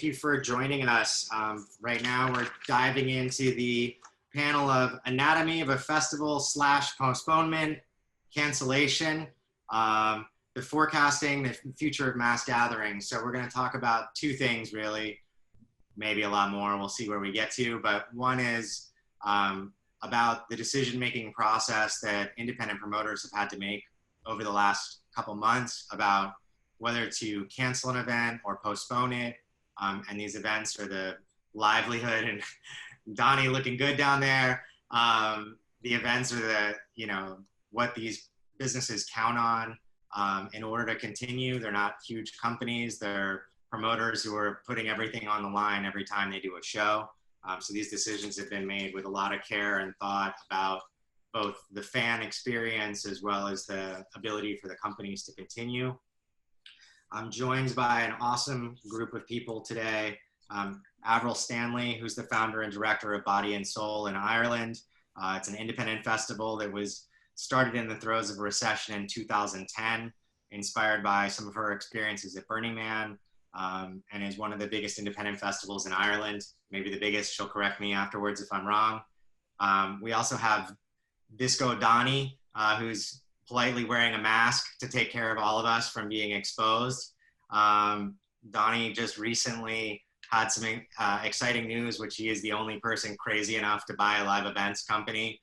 thank you for joining us. Right now, we're diving into the panel of Anatomy of a Festival / Postponement, Cancellation, the forecasting, the future of mass gatherings. So we're going to talk about two things, really, maybe a lot more. We'll see where we get to. But one is about the decision-making process that independent promoters have had to make over the last couple months about whether to cancel an event or postpone it. And these events are the livelihood, and Donnie looking good down there. The events are the, what these businesses count on in order to continue. They're not huge companies. They're promoters who are putting everything on the line every time they do a show. So these decisions have been made with a lot of care and thought about both the fan experience as well as the ability for the companies to continue. I'm joined by an awesome group of people today. Avril Stanley, who's the founder and director of Body&Soul in Ireland. It's an independent festival that was started in the throes of a recession in 2010, inspired by some of her experiences at Burning Man, and is one of the biggest independent festivals in Ireland, maybe the biggest. She'll correct me afterwards if I'm wrong. We also have Disco Donnie, who's politely wearing a mask to take care of all of us from being exposed. Donnie just recently had some exciting news, which he is the only person crazy enough to buy a live events company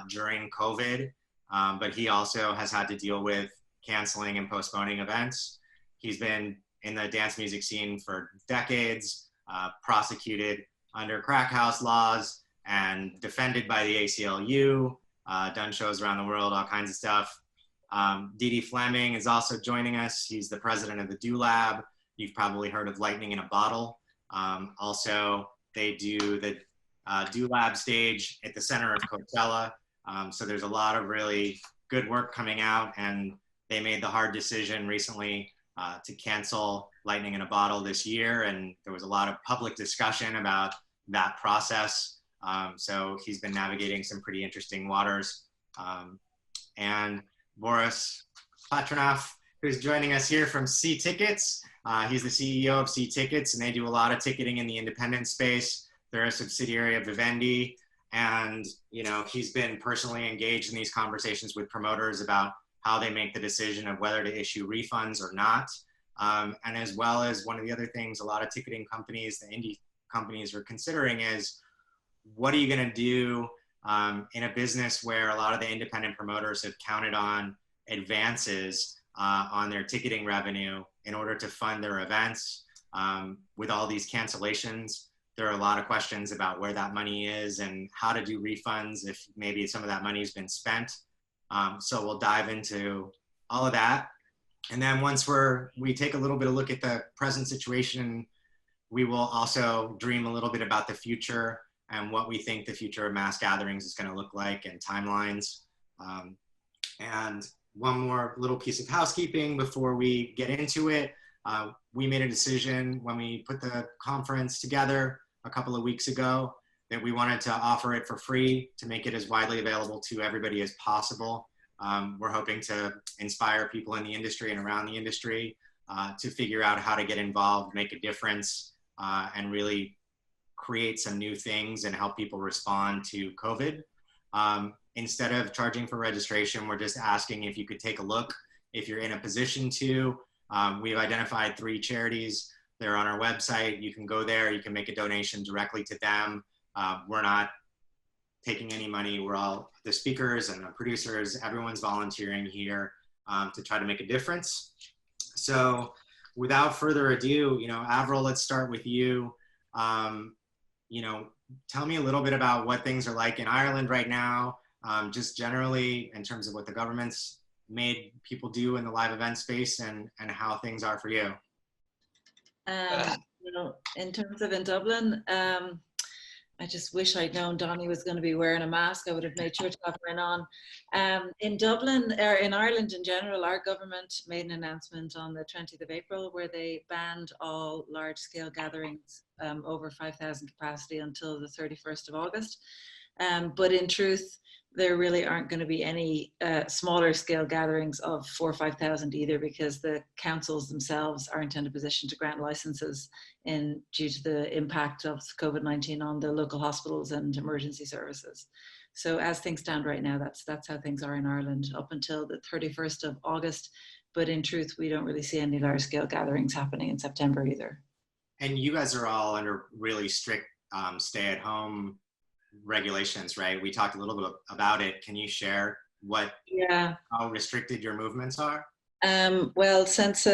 during COVID, but he also has had to deal with canceling and postponing events. He's been in the dance music scene for decades, prosecuted under crack house laws and defended by the ACLU, done shows around the world, all kinds of stuff. Dede Flemming is also joining us. He's the president of the Do Lab. You've probably heard of Lightning in a Bottle. Also, they do the Do Lab stage at the center of Coachella. So there's a lot of really good work coming out, and they made the hard decision recently to cancel Lightning in a Bottle this year. And there was a lot of public discussion about that process. So he's been navigating some pretty interesting waters. And Boris Patronoff, who's joining us here from C Tickets. He's the CEO of C Tickets, and they do a lot of ticketing in the independent space. They're a subsidiary of Vivendi, and he's been personally engaged in these conversations with promoters about how they make the decision of whether to issue refunds or not. And as well as one of the other things a lot of ticketing companies, the indie companies, are considering is, what are you going to do in a business where a lot of the independent promoters have counted on advances on their ticketing revenue in order to fund their events? With all these cancellations, there are a lot of questions about where that money is and how to do refunds if maybe some of that money has been spent. So we'll dive into all of that. And then once we take a little bit of look at the present situation, we will also dream a little bit about the future and what we think the future of mass gatherings is going to look like, and timelines. And one more little piece of housekeeping before we get into it. We made a decision when we put the conference together a couple of weeks ago that we wanted to offer it for free to make it as widely available to everybody as possible. We're hoping to inspire people in the industry and around the industry to figure out how to get involved, make a difference, and really create some new things and help people respond to COVID. Instead of charging for registration, we're just asking if you could take a look. If you're in a position to, we've identified 3 charities. They're on our website. You can go there. You can make a donation directly to them. We're not taking any money. We're all the speakers and the producers. Everyone's volunteering here to try to make a difference. So without further ado, Avril, let's start with you. Tell me a little bit about what things are like in Ireland right now, just generally in terms of what the government's made people do in the live event space, and how things are for you. In terms of in Dublin, I just wish I'd known Donnie was going to be wearing a mask. I would have made sure to have mine on. In Dublin, or in Ireland in general, our government made an announcement on the 20th of April where they banned all large-scale gatherings over 5,000 capacity until the 31st of August. But in truth, there really aren't going to be any smaller scale gatherings of 4,000 or 5,000 either, because the councils themselves aren't in a position to grant licenses due to the impact of COVID-19 on the local hospitals and emergency services. So as things stand right now, that's how things are in Ireland up until the 31st of August. But in truth, we don't really see any large scale gatherings happening in September either. And you guys are all under really strict stay-at-home regulations, right? We talked a little bit about it. Can you share how restricted your movements are? Well, since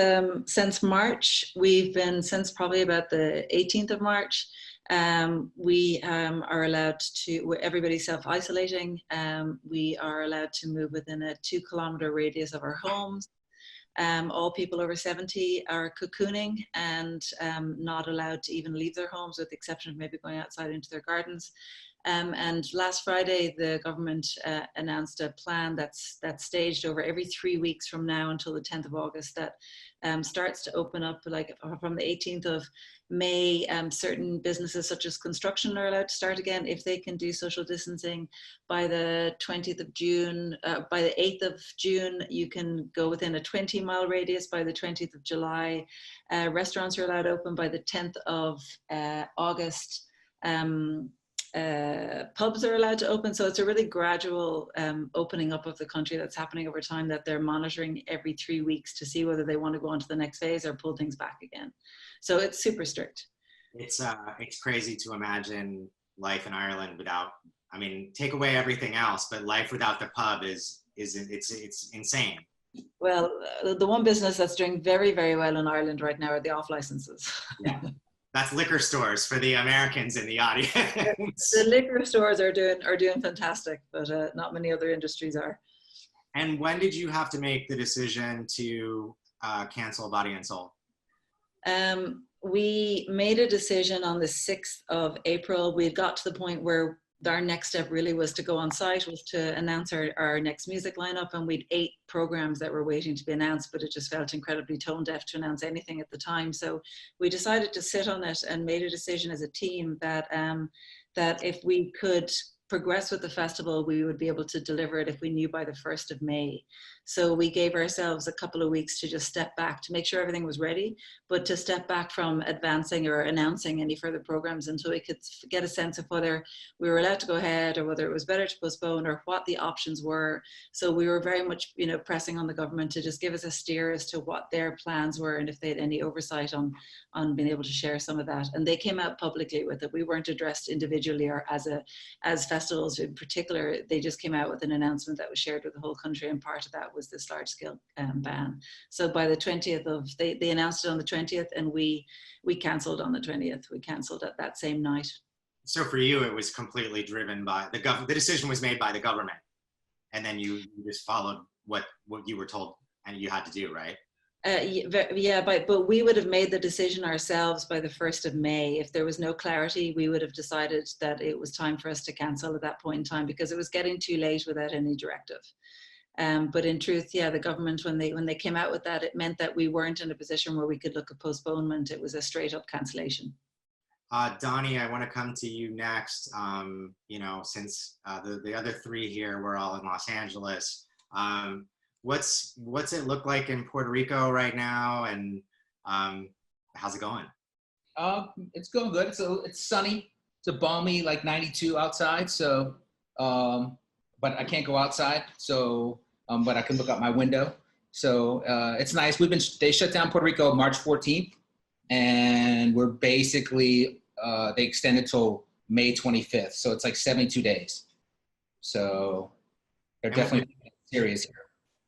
March, since probably about the 18th of March, we are allowed to, everybody's self-isolating. We are allowed to move within a 2-kilometer radius of our homes. All people over 70 are cocooning and not allowed to even leave their homes, with the exception of maybe going outside into their gardens. And last Friday, the government announced a plan that's staged over every 3 weeks from now until the 10th of August that starts to open up, like from the 18th of May. Certain businesses such as construction are allowed to start again if they can do social distancing. By the 20th of June, by the 8th of June, you can go within a 20-mile radius. By the 20th of July, restaurants are allowed to open. By the 10th of August, pubs are allowed to open. So it's a really gradual opening up of the country that's happening over time, that they're monitoring every 3 weeks to see whether they want to go on to the next phase or pull things back again. So it's super strict. It's crazy to imagine life in Ireland without, I mean, take away everything else, but life without the pub it's insane. Well, the one business that's doing very, very well in Ireland right now are the off licenses. Yeah. That's liquor stores for the Americans in the audience. The liquor stores are doing fantastic, but not many other industries are. And when did you have to make the decision to cancel Body&Soul? We made a decision on the 6th of April. We had got to the point where our next step really was to go on site, was to announce our next music lineup, and we'd 8 programs that were waiting to be announced, but it just felt incredibly tone deaf to announce anything at the time. So we decided to sit on it and made a decision as a team that that if we could progress with the festival, we would be able to deliver it if we knew by the 1st of May. So we gave ourselves a couple of weeks to just step back to make sure everything was ready, but to step back from advancing or announcing any further programs until we could get a sense of whether we were allowed to go ahead or whether it was better to postpone or what the options were. So we were very much, pressing on the government to just give us a steer as to what their plans were and if they had any oversight on being able to share some of that. And they came out publicly with it. We weren't addressed individually or as festivals in particular. They just came out with an announcement that was shared with the whole country, and part of that was this large scale ban. So by the 20th they announced it on the 20th, and we cancelled on the 20th. We cancelled at that same night. So for you, it was completely driven by the decision was made by the government, and then you just followed what you were told and you had to do, right? But we would have made the decision ourselves by the 1st of May. If there was no clarity, we would have decided that it was time for us to cancel at that point in time, because it was getting too late without any directive. But in truth, the government, when they came out with that, it meant that we weren't in a position where we could look at postponement. It was a straight up cancellation. Donnie, I want to come to you next. Since the other 3 here, we're all in Los Angeles. What's it look like in Puerto Rico right now, and how's it going? It's going good. It's sunny. It's a balmy, like 92 outside. So, but I can't go outside. So, but I can look out my window. So it's nice. They shut down Puerto Rico March 14th, and we're basically they extended till May 25th. So it's like 72 days. So they're definitely serious here.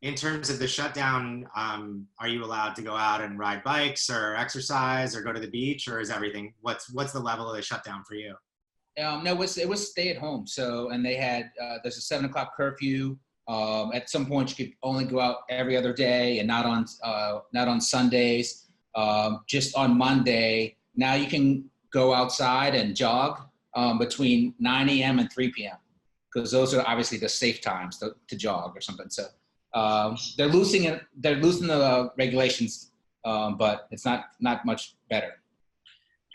In terms of the shutdown, are you allowed to go out and ride bikes or exercise or go to the beach, or is everything, what's the level of the shutdown for you? No, it was stay at home. So, and they had, there's a 7 o'clock curfew. At some point you could only go out every other day and not on Sundays. Just on Monday, now you can go outside and jog between 9 a.m. and 3 p.m. because those are obviously the safe times to jog or something. So they're loosening the regulations, but it's not much better.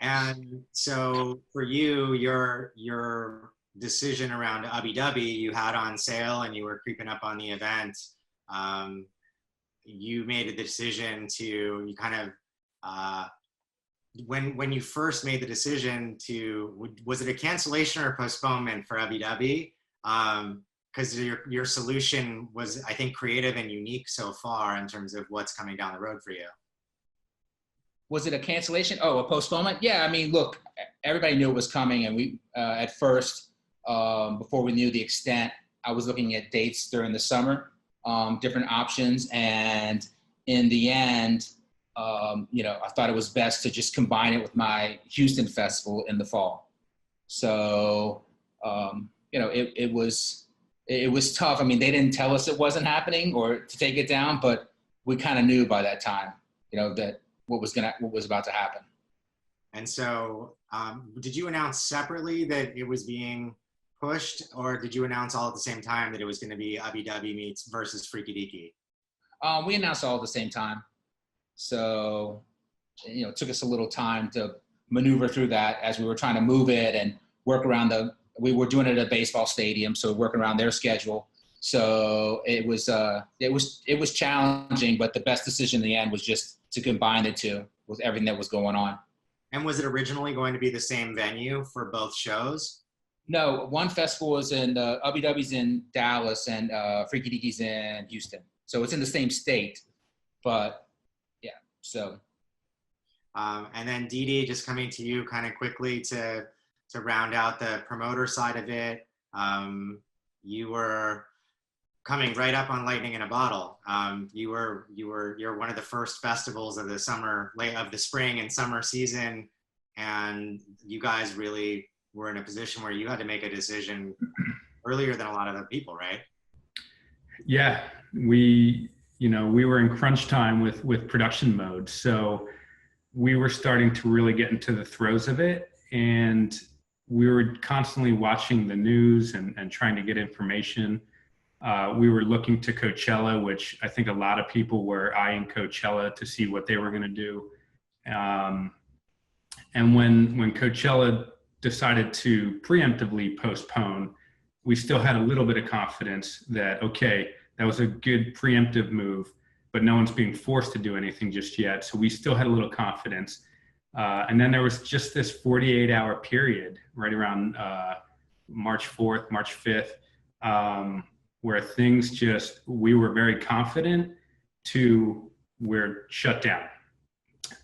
And so for you, your decision around Abu Dhabi, you had on sale and you were creeping up on the event. You made a decision to, you kind of, when you first made the decision to, was it a cancellation or a postponement for Abu Dhabi? Because your solution was, I think, creative and unique so far in terms of what's coming down the road for you. Was it a cancellation? Oh, a postponement? Yeah, I mean, look, everybody knew it was coming, and we, at first, before we knew the extent, I was looking at dates during the summer, different options, and in the end, you know, I thought it was best to just combine it with my Houston festival in the fall. So, you know, it was tough. I mean, they didn't tell us it wasn't happening or to take it down, but we kind of knew by that time, you know, that what was about to happen. And so, did you announce separately that it was being pushed, or did you announce all at the same time that it was going to be Abu Dhabi meets versus Freaky Deaky? We announced all at the same time. So, you know, it took us a little time to maneuver through that as we were trying to move it and work around we were doing it at a baseball stadium, so working around their schedule. So it was challenging, but the best decision in the end was just to combine the two with everything that was going on. And was it originally going to be the same venue for both shows? No, one festival was in Abu Dhabi's in Dallas and Freaky Deaky's in Houston. So it's in the same state, but yeah, so. And then Dede, just coming to you kind of quickly to round out the promoter side of it. You were coming right up on lightning in a bottle. You're one of the first festivals of the spring and summer season, and you guys really were in a position where you had to make a decision earlier than a lot of the people, right? Yeah, we were in crunch time with production mode, so we were starting to really get into the throes of it, and we were constantly watching the news and trying to get information. We were looking to Coachella, which I think a lot of people were eyeing Coachella to see what they were going to do. And when Coachella decided to preemptively postpone, we still had a little bit of confidence that, okay, that was a good preemptive move, but no one's being forced to do anything just yet. So we still had a little confidence. And then there was just this 48-hour period right around March 4th, March 5th, where things we were very confident to we're shut down.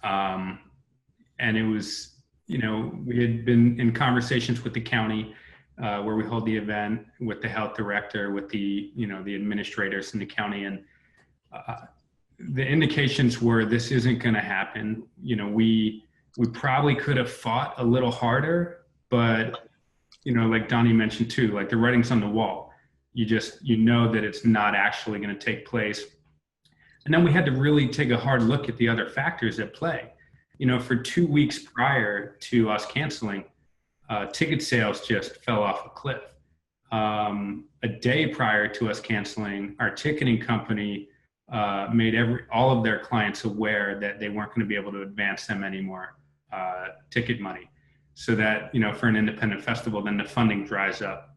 And it was, we had been in conversations with the county where we hold the event, with the health director, with the administrators in the county. And the indications were this isn't going to happen. We probably could have fought a little harder, but, like Donnie mentioned too, like the writing's on the wall. You know that it's not actually going to take place. And then we had to really take a hard look at the other factors at play. For 2 weeks prior to us canceling, ticket sales just fell off a cliff. A day prior to us canceling, our ticketing company made all of their clients aware that they weren't going to be able to advance them any more ticket money, so that for an independent festival, then the funding dries up.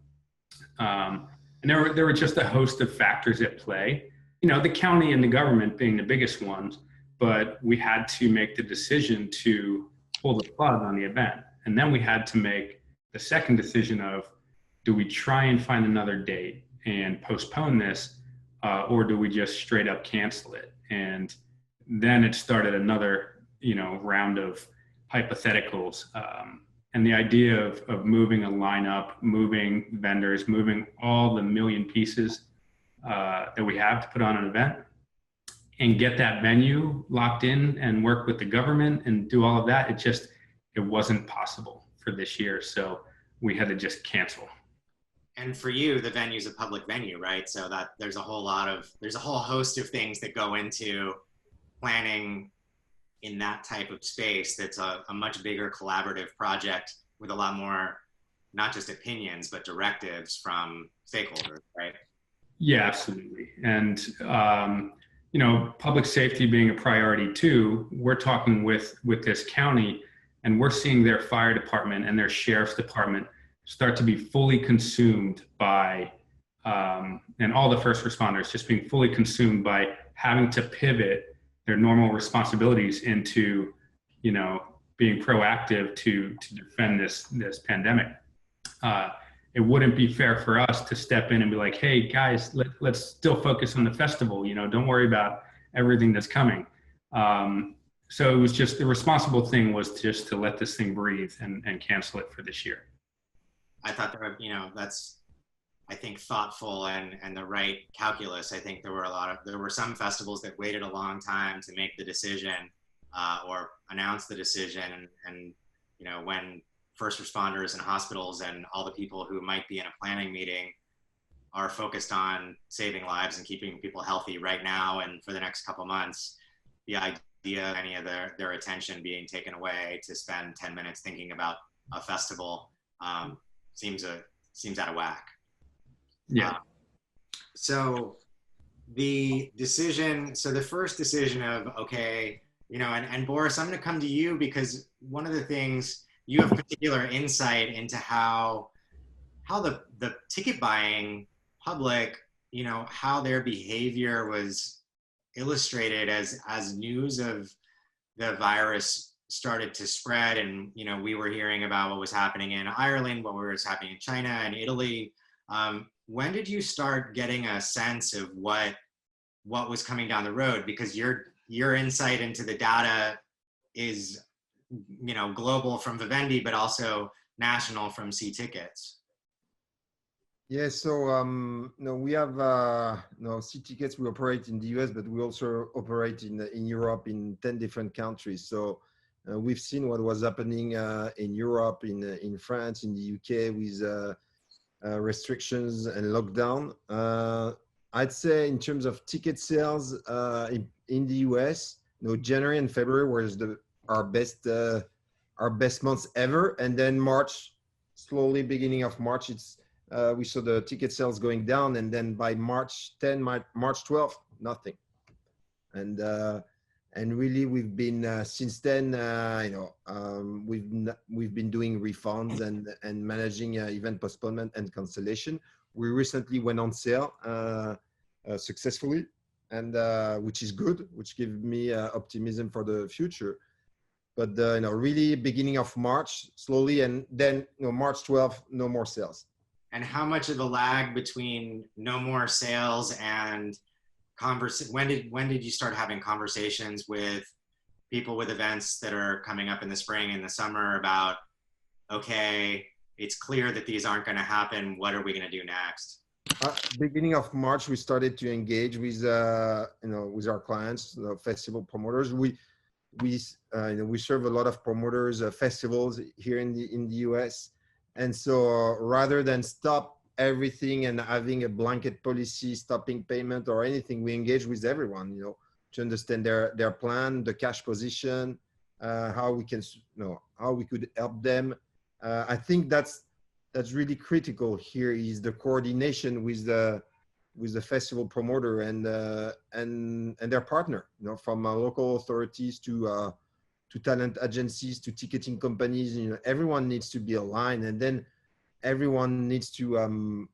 And there were just a host of factors at play. The county and the government being the biggest ones, but we had to make the decision to pull the plug on the event, and then we had to make the second decision of, do we try and find another date and postpone this, or do we just straight up cancel it? And then it started another, round of hypotheticals. And the idea of moving a lineup, moving vendors, moving all the million pieces that we have to put on an event and get that venue locked in and work with the government and do all of that, it wasn't possible for this year. So we had to just cancel. And for you, the venue's a public venue, right? So that there's a whole host of things that go into planning in that type of space. That's a much bigger collaborative project with a lot more, not just opinions, but directives from stakeholders, right? Yeah, absolutely. And, public safety being a priority too, we're talking with this county, and we're seeing their fire department and their sheriff's department start to be fully consumed by, and all the first responders just being fully consumed by having to pivot their normal responsibilities into, being proactive to defend this pandemic. It wouldn't be fair for us to step in and be like, hey guys, let's still focus on the festival, don't worry about everything that's coming. So it was just, the responsible thing was just to let this thing breathe and cancel it for this year. I thought that's, I think, thoughtful and the right calculus. I think there were some festivals that waited a long time to make the decision or announce the decision. And when first responders and hospitals and all the people who might be in a planning meeting are focused on saving lives and keeping people healthy right now and for the next couple months, the idea of any of their attention being taken away to spend 10 minutes thinking about a festival seems out of whack. Yeah. So the first decision of, okay, and Boris, I'm going to come to you because one of the things, you have particular insight into how the ticket buying public, how their behavior was illustrated as news of the virus started to spread. And, we were hearing about what was happening in Ireland, what was happening in China and Italy. When did you start getting a sense of what was coming down the road? Because your insight into the data is, global from Vivendi, but also national from C-Tickets. Yeah, so we have C-Tickets. We operate in the US, but we also operate in Europe in 10 different countries. So we've seen what was happening in Europe, in France, in the UK with restrictions and lockdown. I'd say in terms of ticket sales in the US, January and February was our best months ever, and then March, slowly beginning of March, we saw the ticket sales going down, and then by March 10, March 12, nothing. And really, we've been since then. We've been doing refunds and managing event postponement and cancellation. We recently went on sale successfully, and which is good, which gives me optimism for the future. But really, beginning of March, slowly, and then March 12, no more sales. And how much of a lag between no more sales and when did you start having conversations with people with events that are coming up in the spring and the summer about, okay, it's clear that these aren't going to happen. What are we going to do next? Beginning of March, we started to engage with with our clients, festival promoters. We serve a lot of promoters, festivals here in the US. And so rather than stop everything and having a blanket policy, stopping payment or anything, we engage with everyone, to understand their plan, the cash position, how we can, how we could help them. I think that's really critical here is the coordination with the festival promoter and their partner, from local authorities to talent agencies to ticketing companies. Everyone needs to be aligned, and then everyone needs to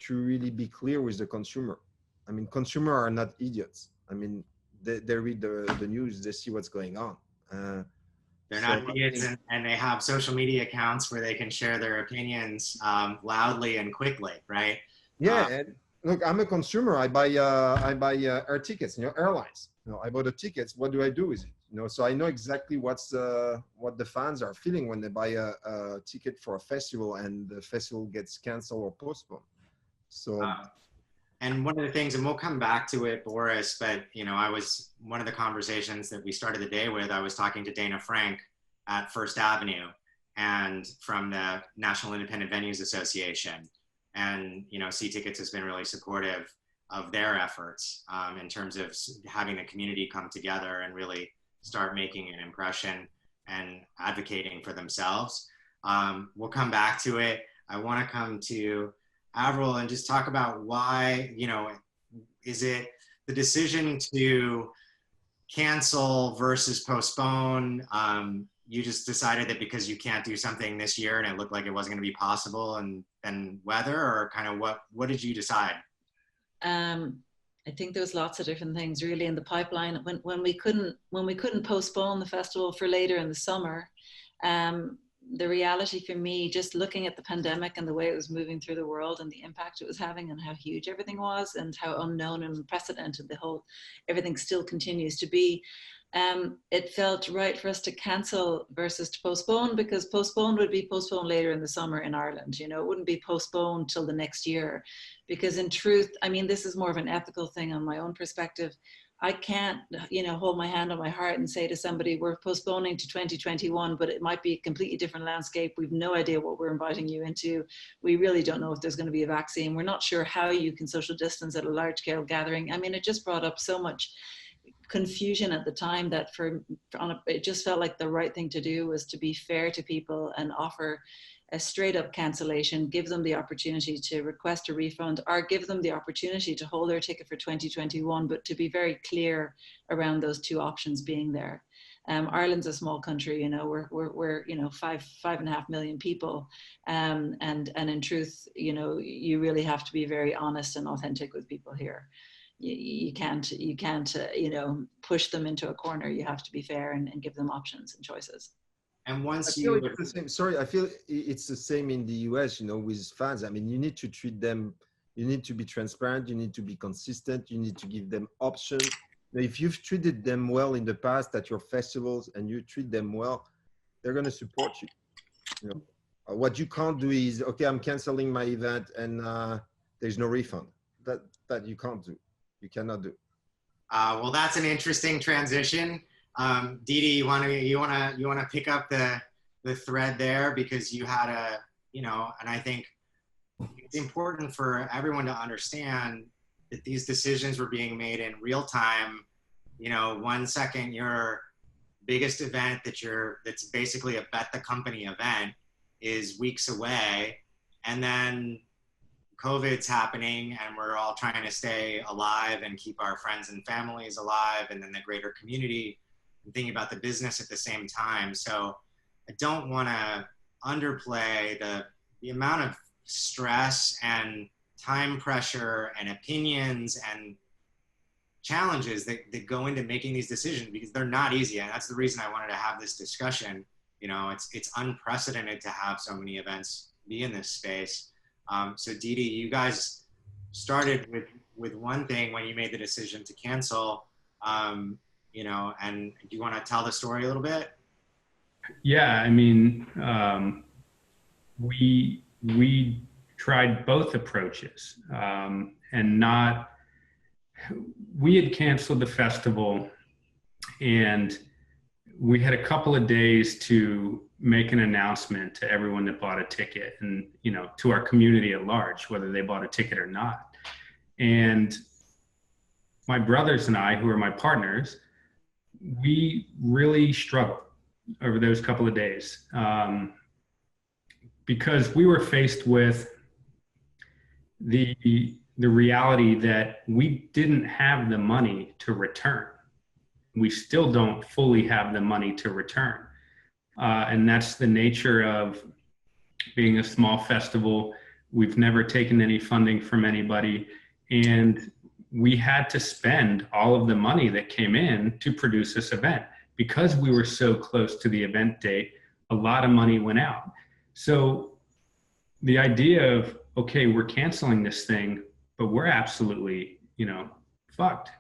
really be clear with the consumer. I mean, consumers are not idiots. I mean, they read the news, they see what's going on. They're not idiots, and they have social media accounts where they can share their opinions loudly and quickly, right? Yeah, and look, I'm a consumer. I buy air tickets, airlines. I bought the tickets. What do I do with it? So I know exactly what the fans are feeling when they buy a ticket for a festival and the festival gets canceled or postponed. So, and one of the things, and we'll come back to it, Boris, but one of the conversations that we started the day with, I was talking to Dana Frank at First Avenue and from the National Independent Venues Association. And, C-Tickets has been really supportive of their efforts in terms of having the community come together and really start making an impression and advocating for themselves. We'll come back to it. I want to come to Avril and just talk about why, is it the decision to cancel versus postpone? you just decided that because you can't do something this year and it looked like it wasn't going to be possible, and then weather, or kind of what did you decide? I think there was lots of different things really in the pipeline. When we couldn't postpone the festival for later in the summer, the reality for me, just looking at the pandemic and the way it was moving through the world and the impact it was having and how huge everything was and how unknown and unprecedented everything still continues to be, it felt right for us to cancel versus to postpone, because postpone would be postponed later in the summer in Ireland. You know, it wouldn't be postponed till the next year, because in truth, I mean, this is more of an ethical thing on my own perspective. I can't, you know, hold my hand on my heart and say to somebody, we're postponing to 2021, but it might be a completely different landscape. We've no idea what we're inviting you into. We really don't know if there's going to be a vaccine. We're not sure how you can social distance at a large scale gathering. I mean, it just brought up so much confusion at the time that it just felt like the right thing to do was to be fair to people and offer a straight up cancellation, give them the opportunity to request a refund, or give them the opportunity to hold their ticket for 2021, but to be very clear around those two options being there. Ireland's a small country, you know, we're you know, 5.5 million people, and in truth, you know, you really have to be very honest and authentic with people here. You can't you know, push them into a corner. You have to be fair and give them options and choices. And once I feel it's the same. Sorry, I feel it's the same in the US, you know, with fans. I mean, you need to treat them, you need to be transparent, you need to be consistent, you need to give them options. Now, if you've treated them well in the past at your festivals and you treat them well, they're going to support you. You know, what you can't do is, okay, I'm canceling my event and there's no refund. That you can't do. You cannot do. Well, that's an interesting transition. Dede, you want to pick up the thread there, because you had a, you know, and I think it's important for everyone to understand that these decisions were being made in real time. You know, 1 second your biggest event that's basically a bet the company event is weeks away, and then COVID's happening and we're all trying to stay alive and keep our friends and families alive, and then the greater community, and thinking about the business at the same time. So I don't want to underplay the amount of stress and time pressure and opinions and challenges that go into making these decisions, because they're not easy. And that's the reason I wanted to have this discussion. You know, it's unprecedented to have so many events be in this space. So Dede, you guys started with one thing when you made the decision to cancel, you know, and do you want to tell the story a little bit? Yeah, I mean, we tried both approaches, and we had canceled the festival, and we had a couple of days to make an announcement to everyone that bought a ticket, and, you know, to our community at large, whether they bought a ticket or not. And my brothers and I, who are my partners, we really struggled over those couple of days, because we were faced with the reality that we didn't have the money to return. We still don't fully have the money to return. And that's the nature of being a small festival. We've never taken any funding from anybody, and we had to spend all of the money that came in to produce this event. Because we were so close to the event date, a lot of money went out. So the idea of, okay, we're canceling this thing, but we're absolutely, you know, fucked.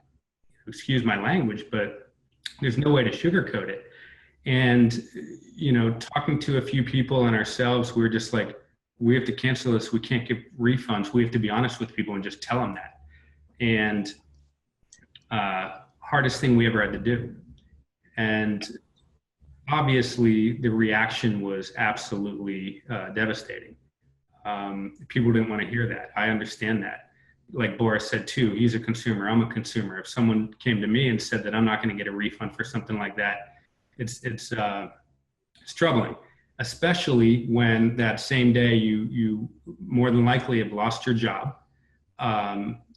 Excuse my language, but there's no way to sugarcoat it. And, you know, talking to a few people and ourselves, we were just like, we have to cancel this. We can't give refunds. We have to be honest with people and just tell them that. And hardest thing we ever had to do. And obviously the reaction was absolutely devastating. People didn't want to hear that. I understand that. Like Boris said too, he's a consumer, I'm a consumer. If someone came to me and said that I'm not going to get a refund for something like that, it's troubling, especially when that same day you more than likely have lost your job.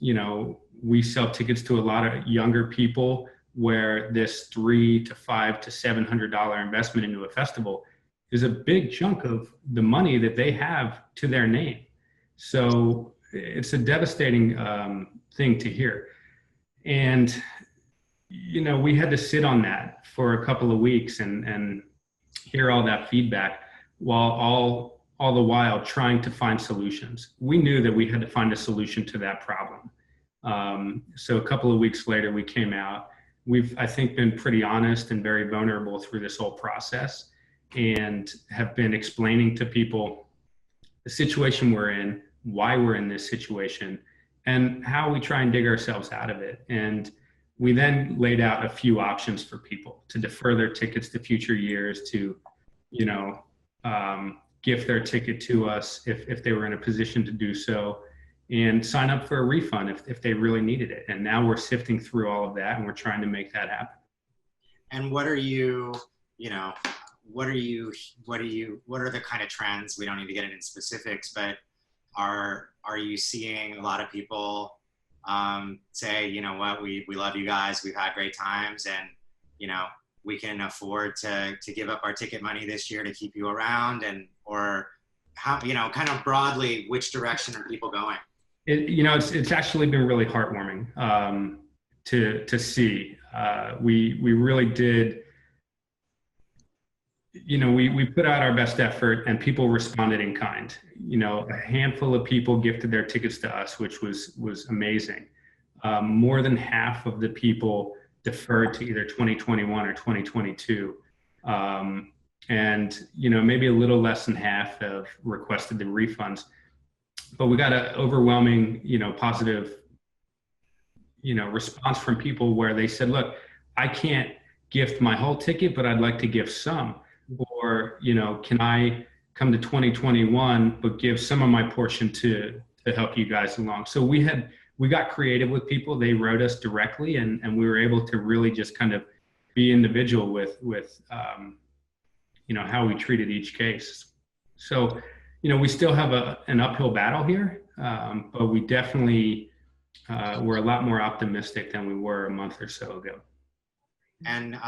You know, we sell tickets to a lot of younger people where this $300 to $500 to $700 investment into a festival is a big chunk of the money that they have to their name. So it's a devastating thing to hear. And, you know, we had to sit on that for a couple of weeks and hear all that feedback while all the while trying to find solutions. We knew that we had to find a solution to that problem. So a couple of weeks later, we came out. We've, I think, been pretty honest and very vulnerable through this whole process, and have been explaining to people the situation we're in, why we're in this situation, and how we try and dig ourselves out of it. And we then laid out a few options for people to defer their tickets to future years, to, you know, gift their ticket to us if they were in a position to do so, and sign up for a refund if they really needed it. And now we're sifting through all of that, and we're trying to make that happen. And what are you, you know, what are the kind of trends? We don't need to get into specifics, but are you seeing a lot of people say, you know what, we love you guys, we've had great times, and, you know, we can afford to give up our ticket money this year to keep you around? And, or how, you know, kind of broadly, which direction are people going? You know, it's actually been really heartwarming to see. We really did, you know, we put out our best effort, and people responded in kind. You know, a handful of people gifted their tickets to us, which was amazing. More than half of the people deferred to either 2021 or 2022. And, you know, maybe a little less than half have requested the refunds. But we got an overwhelming, you know, positive, you know, response from people where they said, look, I can't gift my whole ticket, but I'd like to gift some. Or, you know, can I come to 2021, but give some of my portion to help you guys along? So we got creative with people. They wrote us directly, and we were able to really just kind of be individual with you know, how we treated each case. So, you know, we still have an uphill battle here, but we definitely we're a lot more optimistic than we were a month or so ago. And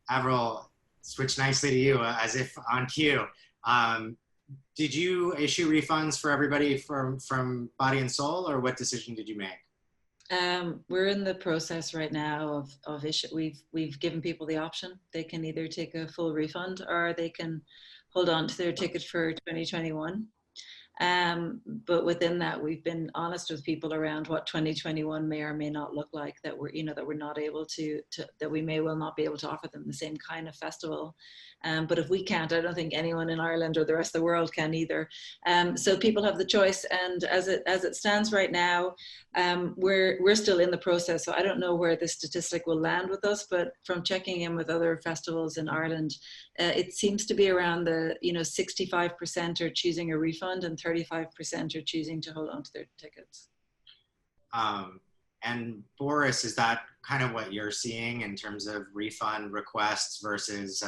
Avril, switch nicely to you, as if on cue. Did you issue refunds for everybody from Body&Soul, or what decision did you make? We're in the process right now of issue. We've given people the option. They can either take a full refund, or they can hold on to their ticket for 2021. But within that, we've been honest with people around what 2021 may or may not look like, that we're, you know, that we're not able to that we may well not be able to offer them the same kind of festival. But if we can't, I don't think anyone in Ireland or the rest of the world can either. So people have the choice, and as it stands right now, we're still in the process. So I don't know where this statistic will land with us, but from checking in with other festivals in Ireland, it seems to be around the, you know, 65% are choosing a refund, and 35% are choosing to hold on to their tickets. And Boris, is that kind of what you're seeing in terms of refund requests versus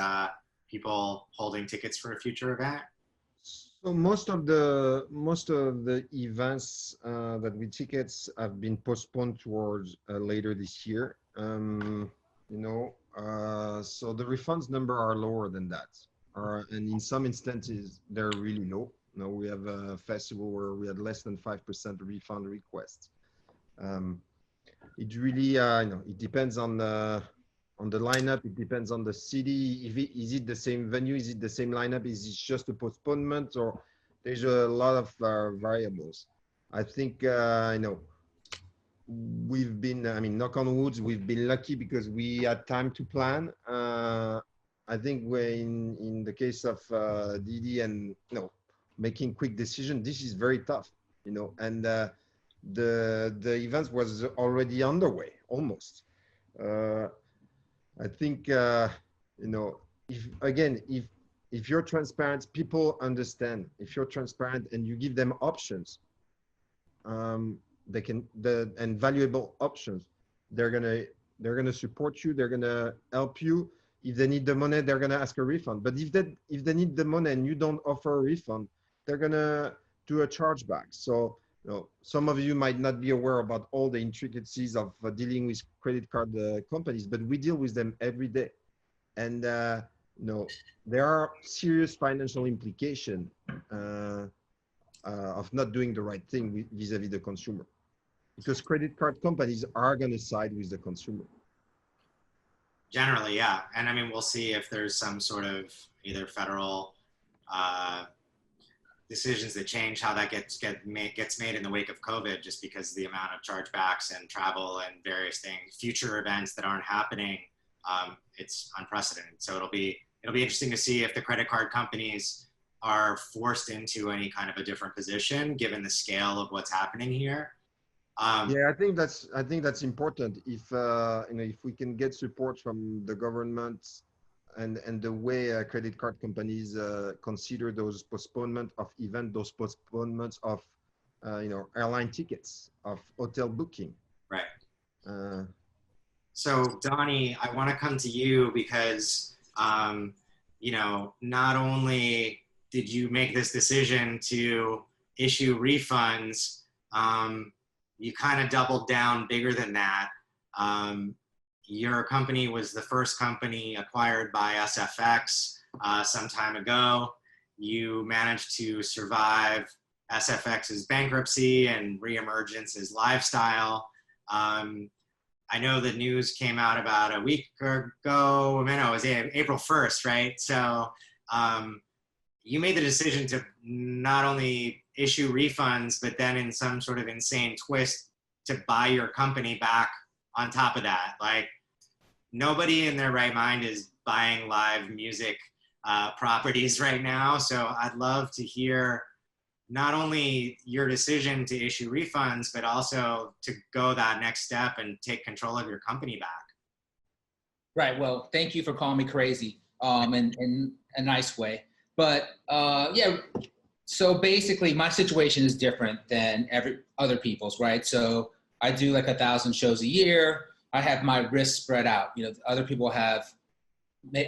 people holding tickets for a future event? So most of the events that we tickets have been postponed towards later this year. You know, so the refunds number are lower than that, and in some instances they're really low. You know, we have a festival where we had less than 5% refund requests. It really, you know, it depends on the lineup. It depends on the city. Is it the same venue? Is it the same lineup? Is it just a postponement? Or there's a lot of variables. I think, you know, we've been, I mean, knock on wood, we've been lucky because we had time to plan. I think when in the case of Dede and, you know, making quick decisions, this is very tough, you know, and the event was already underway almost. I think, you know, if you're transparent, people understand. If you're transparent and you give them options, they can, and valuable options, they're gonna support you. They're gonna help you. If they need the money, they're gonna ask a refund. But if they need the money and you don't offer a refund, they're gonna do a chargeback. So some of you might not be aware about all the intricacies of dealing with credit card companies, but we deal with them every day. And there are serious financial implications of not doing the right thing vis-a-vis the consumer, because credit card companies are going to side with the consumer. Generally, yeah. And I mean, we'll see if there's some sort of either federal decisions that change how that gets made in the wake of COVID, just because the amount of chargebacks and travel and various things, future events that aren't happening, it's unprecedented. So it'll be interesting to see if the credit card companies are forced into any kind of a different position given the scale of what's happening here. Yeah, I think that's important. If if we can get support from the government and the way credit card companies consider those postponement of event, those postponements of airline tickets, of hotel booking. Right. So Donnie, I want to come to you because not only did you make this decision to issue refunds, you kind of doubled down bigger than that. Your company was the first company acquired by SFX some time ago. You managed to survive SFX's bankruptcy and reemergence as Lifestyle. I know the news came out about a week ago. It was April 1st, right? So you made the decision to not only issue refunds, but then in some sort of insane twist to buy your company back on top of that. Like, nobody in their right mind is buying live music properties right now. So I'd love to hear not only your decision to issue refunds, but also to go that next step and take control of your company back. Right. Well, thank you for calling me crazy in a nice way. But yeah, so basically my situation is different than every other people's, right? So I do like 1,000 shows a year. I have my risk spread out. Other people have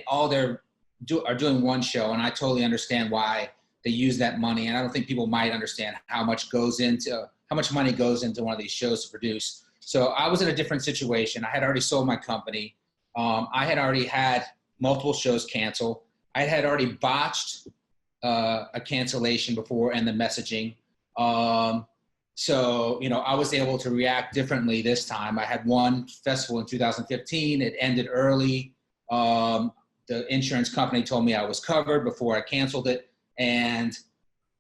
are doing one show, and I totally understand why they use that money. And I don't think people might understand how much money goes into one of these shows to produce. So I was in a different situation. I had already sold my company. I had already had multiple shows cancel. I had already botched a cancellation before and the messaging. So, I was able to react differently this time. I had one festival in 2015. It ended early. The insurance company told me I was covered before I canceled it. And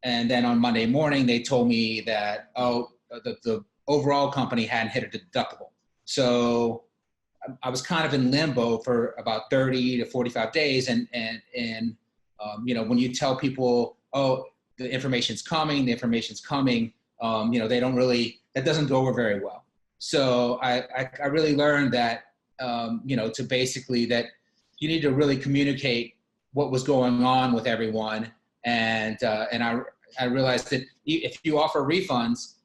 then on Monday morning, they told me that, the overall company hadn't hit a deductible. So I was kind of in limbo for about 30 to 45 days. And when you tell people, the information's coming, they don't really, that doesn't go over very well. So I really learned that, to basically that you need to really communicate what was going on with everyone. And I realized that if you offer refunds,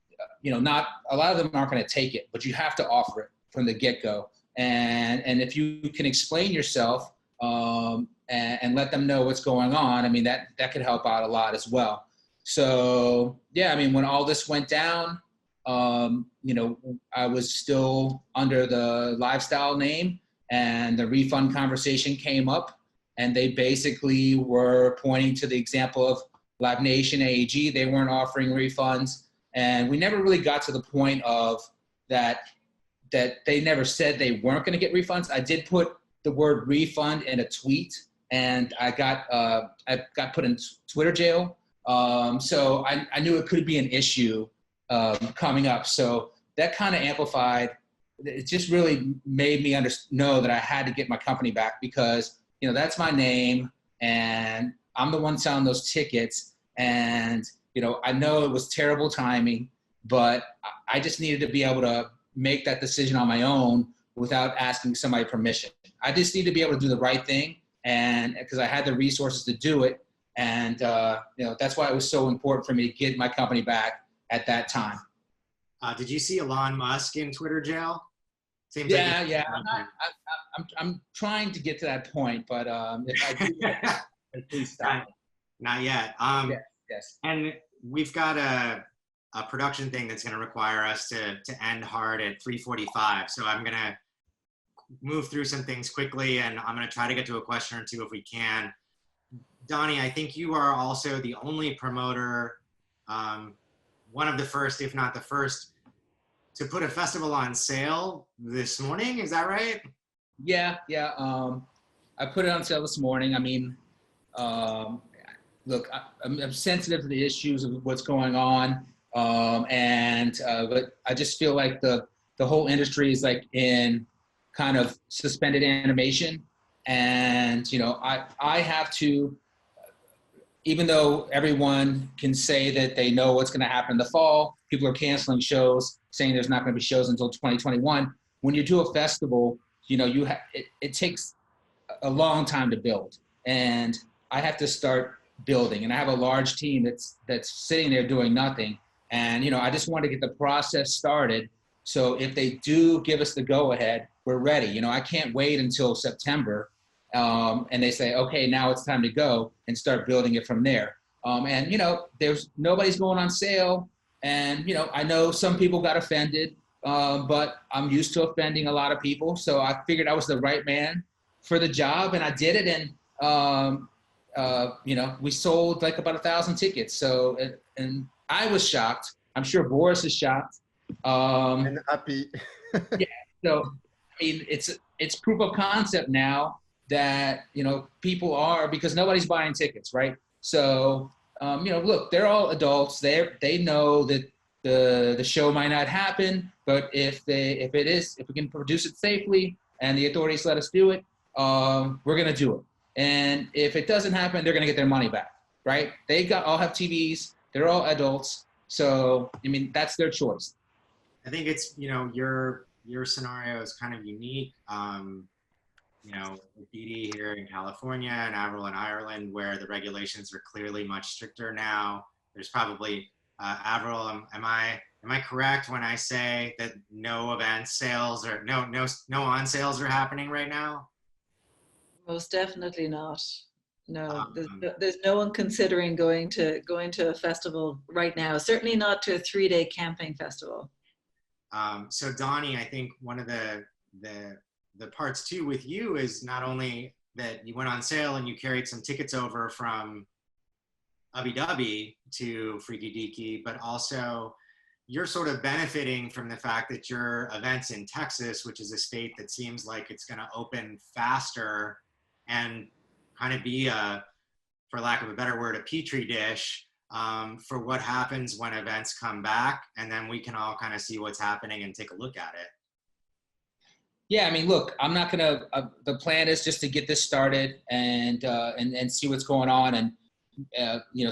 not a lot of them aren't going to take it, but you have to offer it from the get-go. And if you can explain yourself and let them know what's going on, that could help out a lot as well. So yeah, when all this went down, I was still under the Lifestyle name, and the refund conversation came up, and they basically were pointing to the example of Live Nation, AEG. They weren't offering refunds, and we never really got to the point of that they never said they weren't going to get refunds. I did put the word refund in a tweet, and I got put in Twitter jail. So I knew it could be an issue coming up. So that kind of amplified. It just really made me know that I had to get my company back, because that's my name, and I'm the one selling those tickets. And I know it was terrible timing, but I just needed to be able to make that decision on my own without asking somebody permission. I just need to be able to do the right thing, and because I had the resources to do it. And, that's why it was so important for me to get my company back at that time. Did you see Elon Musk in Twitter jail? Seems yeah, like yeah. I'm trying to get to that point, but if I do, please stop. Not yet. Yes. And we've got a a production thing that's going to require us to end hard at 3:45. So I'm going to move through some things quickly, and I'm going to try to get to a question or two if we can. Donnie, I think you are also the only promoter, one of the first, if not the first, to put a festival on sale this morning. Is that right? Yeah. I put it on sale this morning. I mean, look, I'm sensitive to the issues of what's going on, but I just feel like the whole industry is like in kind of suspended animation, and I have to, even though everyone can say that they know what's going to happen in the fall, people are canceling shows, saying there's not going to be shows until 2021. When you do a festival, it takes a long time to build, and I have to start building, and I have a large team that's sitting there doing nothing, and I just want to get the process started. So if they do give us the go ahead, we're ready. I can't wait until September, and they say, okay, now it's time to go, and start building it from there. There's nobody's going on sale, and I know some people got offended, but I'm used to offending a lot of people, so I figured I was the right man for the job, and I did it, and we sold like about 1,000 tickets. So, and I was shocked. I'm sure Boris is shocked. And happy. Yeah. So, I mean, it's proof of concept now that, people are, because nobody's buying tickets, right? So, look, they're all adults. They know that the show might not happen, but if we can produce it safely and the authorities let us do it, we're going to do it. And if it doesn't happen, they're going to get their money back, right? All have TVs. They're all adults. So, I mean, that's their choice. I think it's, your scenario is kind of unique. With Dede here in California and Avril in Ireland, where the regulations are clearly much stricter now. There's probably, Avril, am I correct when I say that no event sales or no on sales are happening right now? Most definitely not. No, there's no one considering going to a festival right now. Certainly not to a 3-day camping festival. So Donnie, I think one of the parts too with you is not only that you went on sale and you carried some tickets over from Abu Dhabi to Freaky Deaky, but also you're sort of benefiting from the fact that your event's in Texas, which is a state that seems like it's going to open faster and kind of be for lack of a better word, a petri dish for what happens when events come back, and then we can all kind of see what's happening and take a look at it. Yeah, I mean, look, I'm not gonna. The plan is just to get this started and see what's going on, and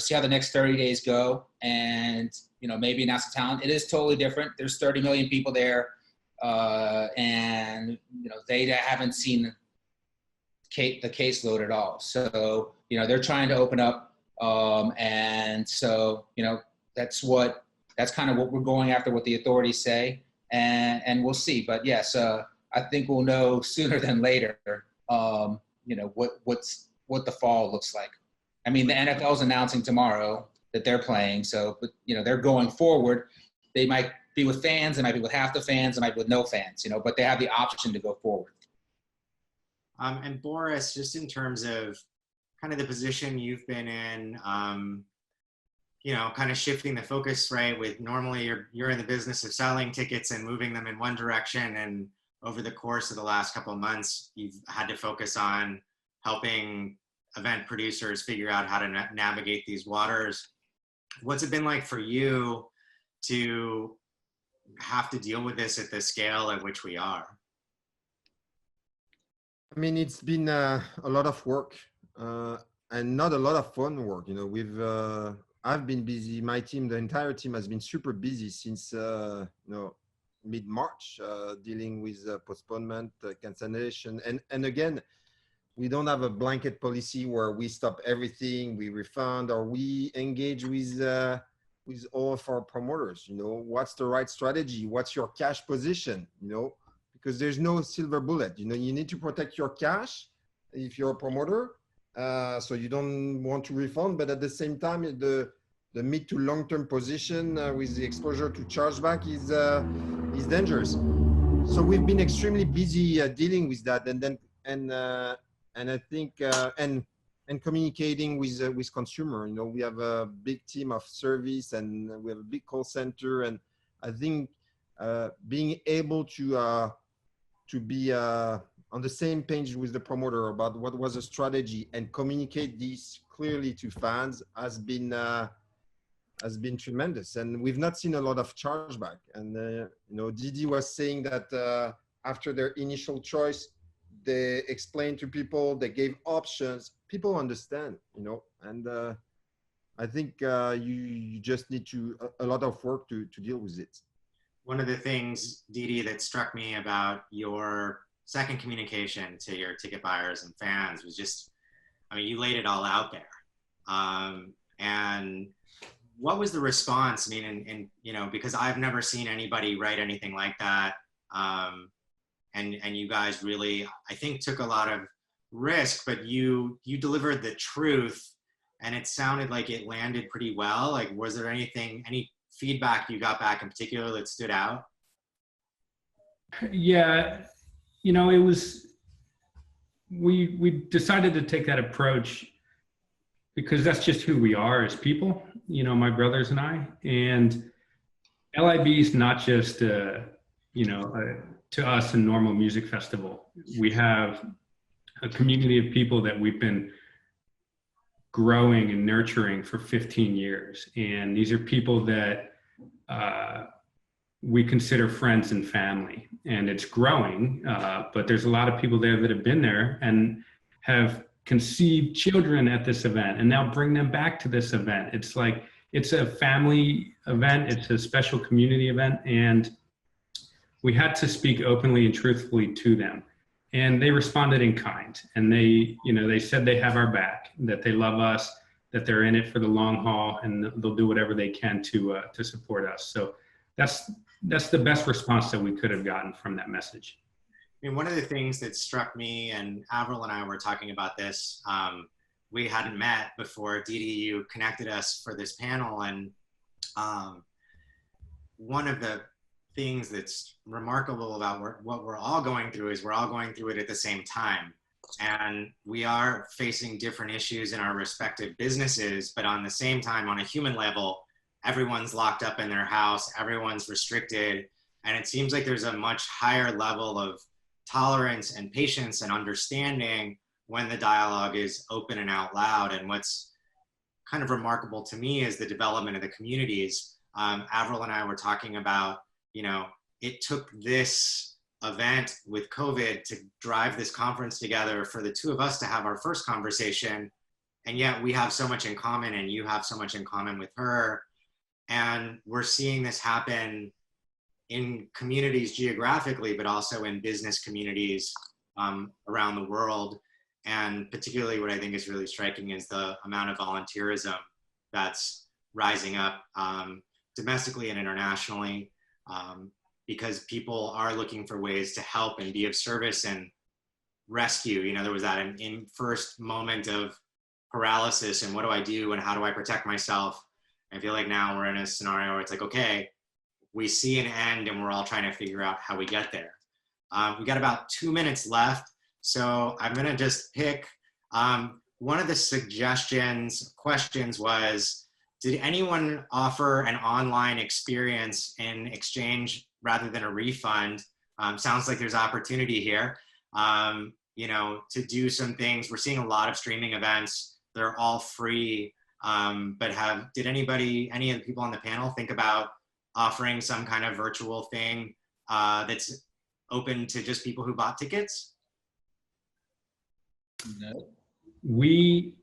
see how the next 30 days go, and maybe announce the talent. It is totally different. There's 30 million people there, and they haven't seen the caseload at all. So they're trying to open up, and so that's kind of what we're going after, what the authorities say, and we'll see. But yes, I think we'll know sooner than later, what the fall looks like. I mean, the NFL is announcing tomorrow that they're playing, so but they're going forward. They might be with fans, they might be with half the fans, they might be with no fans, but they have the option to go forward. And Boris, just in terms of kind of the position you've been in, kind of shifting the focus, right? With normally you're in the business of selling tickets and moving them in one direction, and over the course of the last couple of months, you've had to focus on helping event producers figure out how to navigate these waters. What's it been like for you to have to deal with this at the scale at which we are? I mean, it's been a lot of work and not a lot of fun work. I've been busy. My team, the entire team, has been super busy since mid-March, dealing with postponement, cancellation, and again, we don't have a blanket policy where we stop everything, we refund, or we engage with all of our promoters. What's the right strategy? What's your cash position? Because there's no silver bullet. You need to protect your cash if you're a promoter, so you don't want to refund, but at the same time, the mid to long term position with the exposure to chargeback is dangerous. So we've been extremely busy dealing with that, and I think and communicating with consumer. You know, we have a big team of service and we have a big call center, and I think being able to be on the same page with the promoter about what was the strategy and communicate this clearly to fans has been tremendous. And we've not seen a lot of chargeback. And you know, Dede was saying that after their initial choice, they explained to people, they gave options. People understand, you know, and I think you just need a lot of work to deal with it. One of the things, Dede, that struck me about your second communication to your ticket buyers and fans was just, I mean, you laid it all out there. And what was the response? I mean, and you know, because I've never seen anybody write anything like that. And you guys really, I think, took a lot of risk, but you delivered the truth, and it sounded like it landed pretty well. Like, was there any feedback you got back in particular that stood out? Yeah, you know, it was, we decided to take that approach because that's just who we are as people, you know, my brothers and I. And LIB is not just, you know, to us a normal music festival. We have a community of people that we've been growing and nurturing for 15 years. And these are people that we consider friends and family. And it's growing, but there's a lot of people there that have been there and have conceived children at this event and now bring them back to this event. It's like, it's a family event. It's a special community event. And we had to speak openly and truthfully to them. And they responded in kind. And they, you know, they said they have our back, that they love us, that they're in it for the long haul, and they'll do whatever they can to support us. So that's the best response that we could have gotten from that message. I mean, one of the things that struck me, and Avril and I were talking about this, we hadn't met before. Dede, you connected us for this panel, and one of the things that's remarkable about what we're all going through is we're all going through it at the same time. And we are facing different issues in our respective businesses, but on the same time, on a human level, everyone's locked up in their house, everyone's restricted, and it seems like there's a much higher level of tolerance and patience and understanding when the dialogue is open and out loud. And what's kind of remarkable to me is the development of the communities. Avril and I were talking about, you know, it took this event with COVID to drive this conference together for the two of us to have our first conversation. And yet we have so much in common, and you have so much in common with her. And we're seeing this happen in communities geographically, but also in business communities around the world. And particularly what I think is really striking is the amount of volunteerism that's rising up domestically and internationally, because people are looking for ways to help and be of service and rescue. You know, there was that in first moment of paralysis and what do I do and how do I protect myself? I feel like now we're in a scenario where it's like, okay, we see an end and we're all trying to figure out how we get there. We got about 2 minutes left. So I'm gonna just pick, one of the questions was, did anyone offer an online experience in exchange rather than a refund? Sounds like there's opportunity here, you know, to do some things. We're seeing a lot of streaming events. They're all free. But did any of the people on the panel think about offering some kind of virtual thing that's open to just people who bought tickets? No. We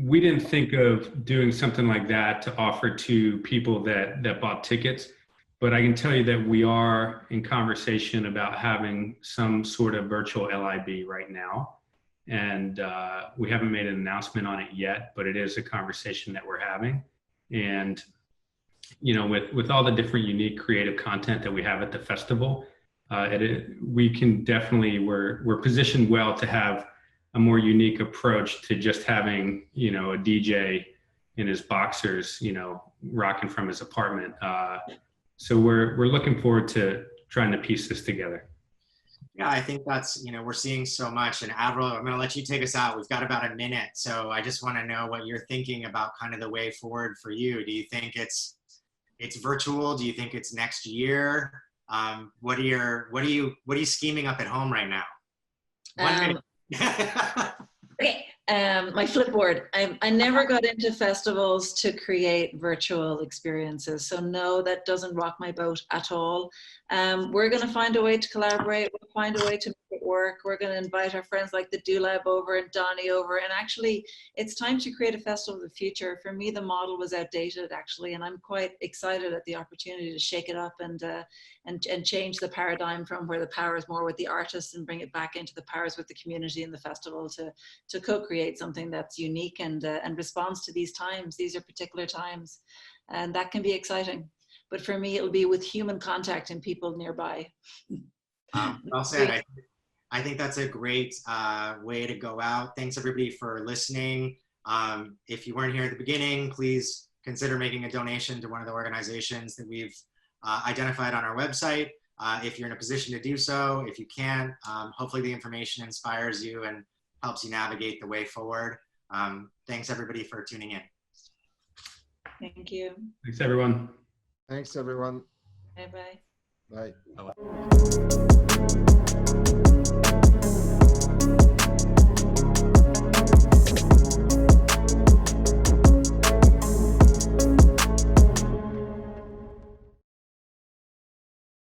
didn't think of doing something like that to offer to people that bought tickets, but I can tell you that we are in conversation about having some sort of virtual LIB right now. And we haven't made an announcement on it yet, but it is a conversation that we're having. And, you know, with all the different unique creative content that we have at the festival, we can definitely, we're positioned well to have a more unique approach to just having, you know, a DJ in his boxers, you know, rocking from his apartment. So we're looking forward to trying to piece this together. Yeah, I think that's, you know, we're seeing so much. And Avril, I'm going to let you take us out. We've got about a minute. So I just want to know what you're thinking about kind of the way forward for you. Do you think it's virtual? Do you think it's next year? What are you scheming up at home right now? 1 minute. Okay, my Flipboard. I never got into festivals to create virtual experiences. So no, that doesn't rock my boat at all. We're going to find a way to collaborate. We'll find a way to make it work. We're going to invite our friends like the Dulab over and Donnie over. And actually, it's time to create a festival of the future. For me, the model was outdated, actually. And I'm quite excited at the opportunity to shake it up and change the paradigm from where the power is more with the artists and bring it back into the powers with the community and the festival to co-create something that's unique and responds to these times. These are particular times, and that can be exciting. But for me, it'll be with human contact and people nearby. Well said. I think that's a great way to go out. Thanks everybody for listening. If you weren't here at the beginning, please consider making a donation to one of the organizations that we've identified on our website. If you're in a position to do so, if you can, hopefully the information inspires you and helps you navigate the way forward. Thanks everybody for tuning in. Thank you. Thanks, everyone. Thanks, everyone. Bye-bye. Bye. Bye-bye.